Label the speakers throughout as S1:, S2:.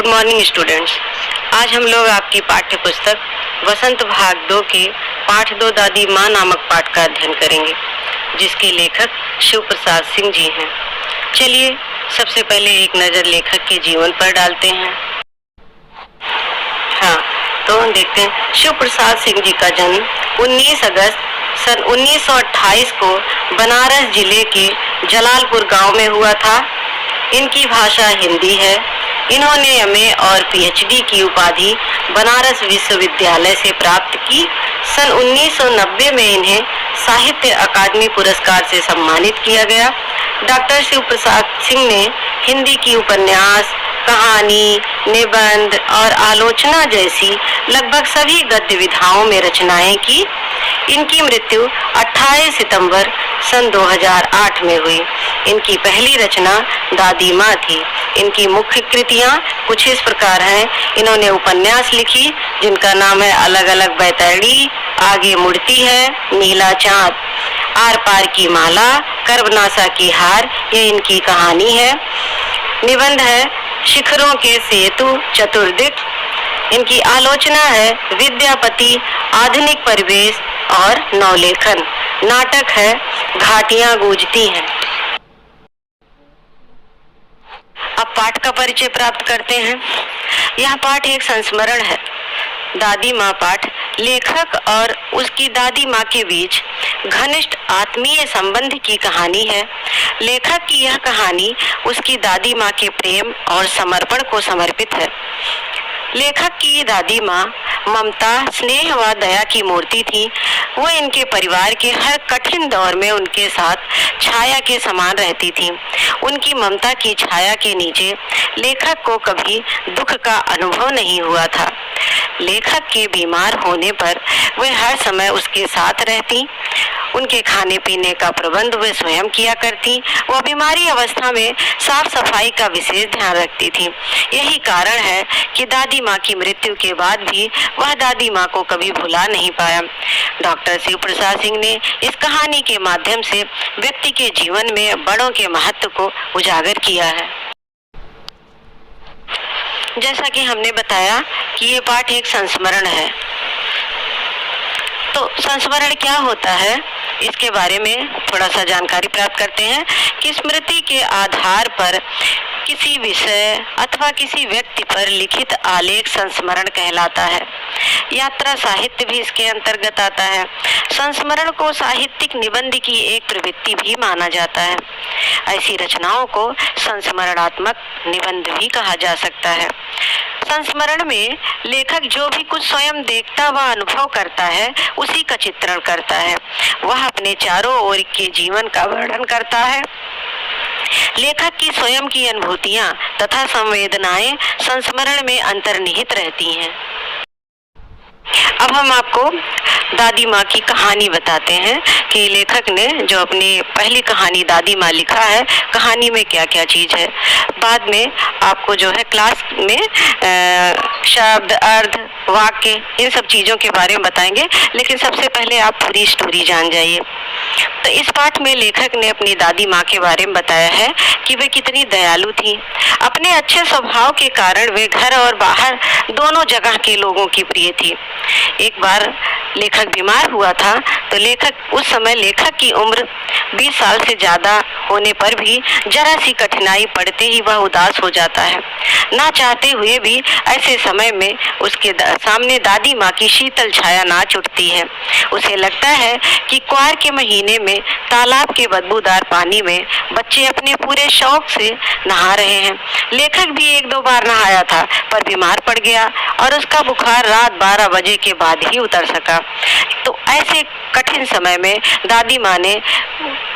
S1: Good morning students. आज हम लोग आपकी पाठ्य पुस्तक वसंत भाग 2 के पाठ 2 दादी माँ नामक पाठ का अध्ययन करेंगे, जिसके लेखक शिव प्रसाद सिंह जी हैं। चलिए सबसे पहले एक नज़र लेखक के जीवन पर डालते हैं। तो देखते हैं, शिव प्रसाद सिंह जी का जन्म 19 अगस्त सन 1928 को बनारस जिले के जलालपुर गांव में हुआ था। इनकी भाषा हिंदी है। इन्होंने एमए और पीएचडी की उपाधि बनारस विश्वविद्यालय से प्राप्त की। सन 1990 में इन्हें साहित्य अकादमी पुरस्कार से सम्मानित किया गया। डॉक्टर शिव प्रसाद सिंह ने हिंदी की उपन्यास, कहानी, निबंध और आलोचना जैसी लगभग सभी गद्य विधाओं में रचनाएं की। इनकी मृत्यु 28 सितंबर सन 2008 में हुई। इनकी पहली रचना दादी माँ थी। इनकी मुख्य कृतियाँ कुछ इस प्रकार हैं। इन्होंने उपन्यास लिखी जिनका नाम है अलग अलग बैतरणी, आगे मुड़ती है, नीला चाँद, आर पार की माला, कर्बनासा की हार, ये इनकी कहानी है। निबंध है शिखरों के सेतु, चतुर्दिक। इनकी आलोचना है विद्यापति, आधुनिक परिवेश और नवलेखन। नाटक है घाटियां गूंजती हैं। अब पाठ का परिचय प्राप्त करते हैं। यह पाठ एक संस्मरण है। दादी माँ पाठ लेखक और उसकी दादी माँ के बीच घनिष्ठ आत्मीय संबंध की कहानी है। लेखक की यह कहानी उसकी दादी माँ के प्रेम और समर्पण को समर्पित है। लेखक की दादी माँ ममता, स्नेह व दया की मूर्ति थी। वो इनके परिवार के हर कठिन दौर में उनके साथ छाया के समान रहती थी। उनकी ममता की छाया के नीचे लेखक को कभी दुख का अनुभव नहीं हुआ था। लेखक के बीमार होने पर वे हर समय उसके साथ रहती। उनके खाने पीने का प्रबंध वे स्वयं किया करती। वह बीमारी अवस्था में साफ सफाई का विशेष ध्यान रखती थी। यही कारण है कि दादी माँ की मृत्यु के बाद भी वह दादी माँ को कभी भुला नहीं पाया। डॉक्टर शिव प्रसाद सिंह ने इस कहानी के माध्यम से व्यक्ति के जीवन में बड़ों के महत्व को उजागर किया है। जैसा कि हमने बताया कि ये पाठ एक संस्मरण है। तो संस्मरण क्या होता है, इसके बारे में थोड़ा सा जानकारी प्राप्त करते हैं कि स्मृति के आधार पर किसी विषय अथवा किसी व्यक्ति पर लिखित आलेख संस्मरण कहलाता है। यात्रा साहित्य भी इसके अंतर्गत आता है। संस्मरण को साहित्यिक निबंध की एक प्रवृत्ति भी माना जाता है। ऐसी रचनाओं को संस्मरणात्मक निबंध भी कहा जा सकता है। संस्मरण में लेखक जो भी कुछ स्वयं देखता व अनुभव करता है उसी का चित्रण करता है। वह अपने चारों ओर के जीवन का वर्णन करता है। लेखक की स्वयं की अनुभूतियां तथा संवेदनाएं संस्मरण में अंतर्निहित रहती हैं। अब हम आपको दादी माँ की कहानी बताते हैं कि लेखक ने जो अपनी पहली कहानी दादी माँ लिखा है, कहानी में क्या क्या चीज है। बाद में आपको जो है क्लास में शब्द, अर्थ, वाक्य, इन सब चीज़ों के बारे में बताएंगे, लेकिन सबसे पहले आप पूरी स्टोरी जान जाइए। तो इस पाठ में लेखक ने अपनी दादी माँ के बारे में बताया है कि वे कितनी दयालु थी। अपने अच्छे स्वभाव के कारण वे घर और बाहर दोनों जगह के लोगों की प्रिय थी। एक बार लेखक बीमार हुआ था तो उस समय लेखक की उम्र 20 साल से ज़्यादा होने पर भी जरा सी कठिनाई पड़ते ही वह उदास हो जाता है। ना चाहते हुए भी ऐसे समय में उसके सामने दादी माँ की शीतल छाया नाच उठती है। उसे लगता है कि क्वार के महीने में तालाब के बदबूदार पानी में बच्चे अपने पूरे शौक से नहा रहे हैं। लेखक भी 1-2 बार नहाया था पर बीमार पड़ गया और उसका बुखार रात 12 बजे के बाद ही उतर सका। तो ऐसे कठिन समय में दादी माँ ने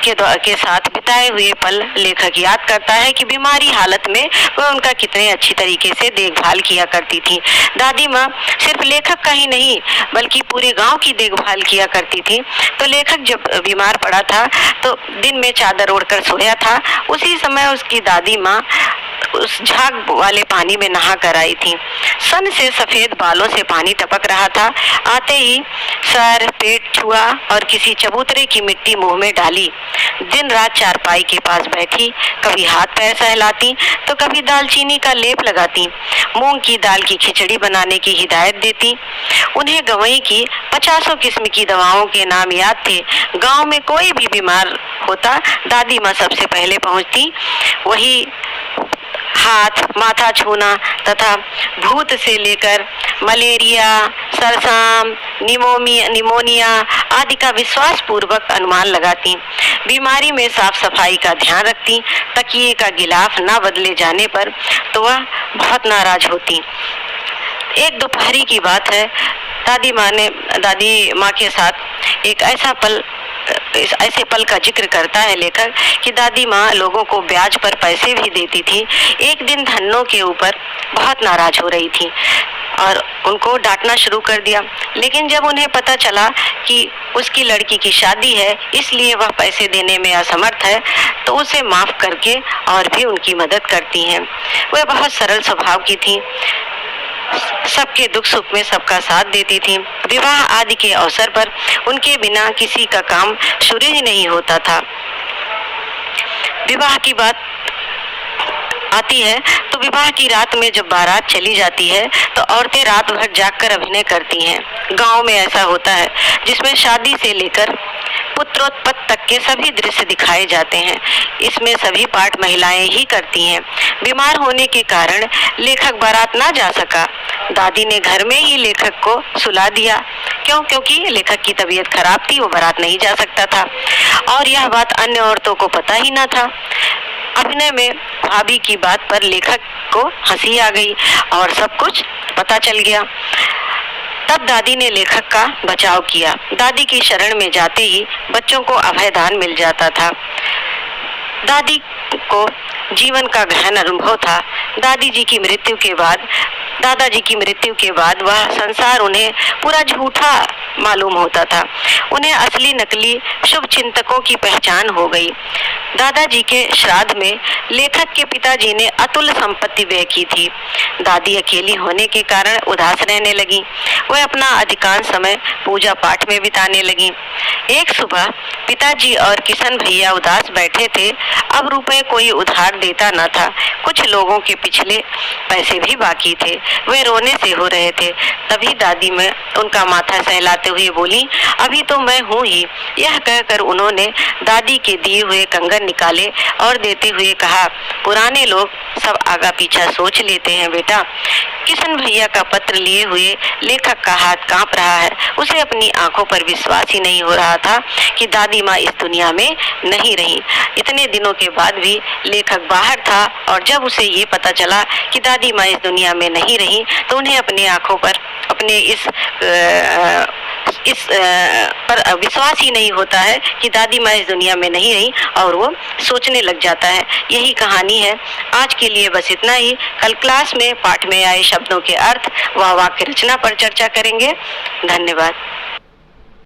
S1: के साथ बिताए हुए पल लेखक याद करता है कि बीमारी हालत में वह उनका कितने अच्छी तरीके से देखभाल किया करती थी। दादी माँ सिर्फ लेखक का ही नहीं बल्कि पूरे गांव की देखभाल किया करती थी। तो लेखक जब बीमार पड़ा था तो दिन में चादर ओढ़कर सोया था। उसी समय उसकी दादी माँ उस झाग वाले पानी में नहा कर आई थी। सन से सफेद बालों से पानी टपक रहा रहा था, आते ही सर पेट छुआ और किसी चबूतरे की मिट्टी मुंह में डाली। दिन रात चारपाई के पास बैठी, कभी हाथ पैर सहलाती तो कभी दालचीनी का लेप लगाती, मूंग की दाल की खिचड़ी बनाने की हिदायत देती। उन्हें गवई की 50 किस्म की दवाओं के नाम याद थे। गांव में कोई भी बीमार होता दादी माँ सबसे पहले पहुंचती। वही हाथ माथा छूना तथा भूत से लेकर मलेरिया, सरसाम, निमोनिया आदि का विश्वास पूर्वक अनुमान लगाती। बीमारी में साफ सफाई का ध्यान रखती। तकिए का गिलाफ न बदले जाने पर तो वह बहुत नाराज होती। एक दोपहरी की बात है, दादी माँ के साथ एक ऐसे पल का जिक्र करता है लेखक कि दादी माँ लोगों को ब्याज पर पैसे भी देती थी। एक दिन धन्नों के ऊपर बहुत नाराज हो रही थी और उनको डांटना शुरू कर दिया, लेकिन जब उन्हें पता चला कि उसकी लड़की की शादी है इसलिए वह पैसे देने में असमर्थ है, तो उसे माफ करके और भी उनकी मदद करती हैं। वह बहुत सरल स्वभाव की थी, सबके दुख सुख में सबका साथ देती थी। विवाह आदि के अवसर पर उनके बिना किसी का काम शुरू ही नहीं होता था। विवाह की बात आती है तो विवाह की रात में जब बारात चली जाती है तो औरतें रात भर जागकर अभिनय करती हैं। गांव में ऐसा होता है जिसमें शादी से लेकर पुत्रोत्पत्ति तक के सभी दृश्य दिखाए जाते हैं। इसमें सभी पाठ महिलाएं ही करती हैं। बीमार होने के कारण लेखक बारात ना जा सका। दादी ने घर में ही लेखक को सुला दिया। क्योंकि लेखक की तबीयत खराब थी, वो बारात नहीं जा सकता था और यह बात अन्य औरतों को पता ही ना था। अभिनय में भाभी की बात पर लेखक को हंसी आ गई और सब कुछ पता चल गया। तब दादी ने लेखक का बचाव किया। दादी की शरण में जाते ही बच्चों को अभयदान मिल जाता था। दादी को जीवन का गहन अनुभव था। दादाजी की मृत्यु के बाद वह संसार उन्हें पूरा झूठा मालूम होता था। उन्हें असली नकली शुभ चिंतकों की पहचान हो गई। दादाजी के श्राद्ध में लेखक के पिताजी ने अतुल संपत्ति व्यय की थी। दादी अकेली होने के कारण उदास रहने लगी। वह अपना अधिकांश समय पूजा पाठ में बिताने लगी। एक सुबह पिताजी और किशन भैया उदास बैठे थे। अब रुपए कोई उधार देता न था। कुछ लोगों के पिछले पैसे भी बाकी थे। वे रोने से हो रहे थे। तभी दादी में उनका माथा सहलाते हुए बोली, अभी तो मैं हूँ ही। यह कहकर उन्होंने दादी के दिए हुए कंगन निकाले और देते हुए कहा, पुराने लोग सब आगा पीछा सोच लेते हैं बेटा। किशन भैया का पत्र लिए हुए लेखक का हाथ कांप रहा है। उसे अपनी आंखों पर विश्वास ही नहीं हो रहा था कि दादी माँ इस दुनिया में नहीं रही। इतने दिनों के बाद भी लेखक बाहर था और जब उसे ये पता चला कि दादी माँ इस दुनिया में नहीं रही तो उन्हें अपनी आंखों पर अपने इस पर विश्वास ही नहीं होता है कि दादी माँ इस दुनिया में नहीं रही और वो सोचने लग जाता है। यही कहानी है। आज के लिए बस इतना ही। कल क्लास में पाठ में आए शब्दों के अर्थ व वाक्य रचना पर चर्चा करेंगे। धन्यवाद।